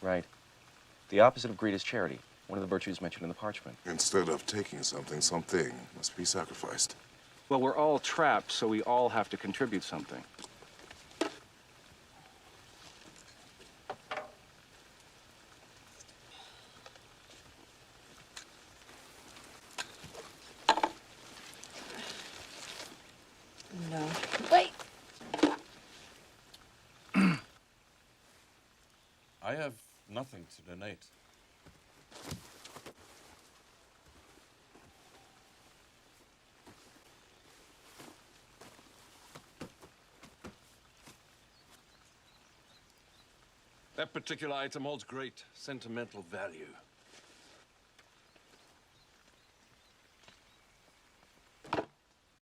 Right. The opposite of greed is charity, one of the virtues mentioned in the parchment. Instead of taking something, something must be sacrificed. Well, we're all trapped, so we all have to contribute something. No. Wait! I have nothing to donate. That particular item holds great sentimental value.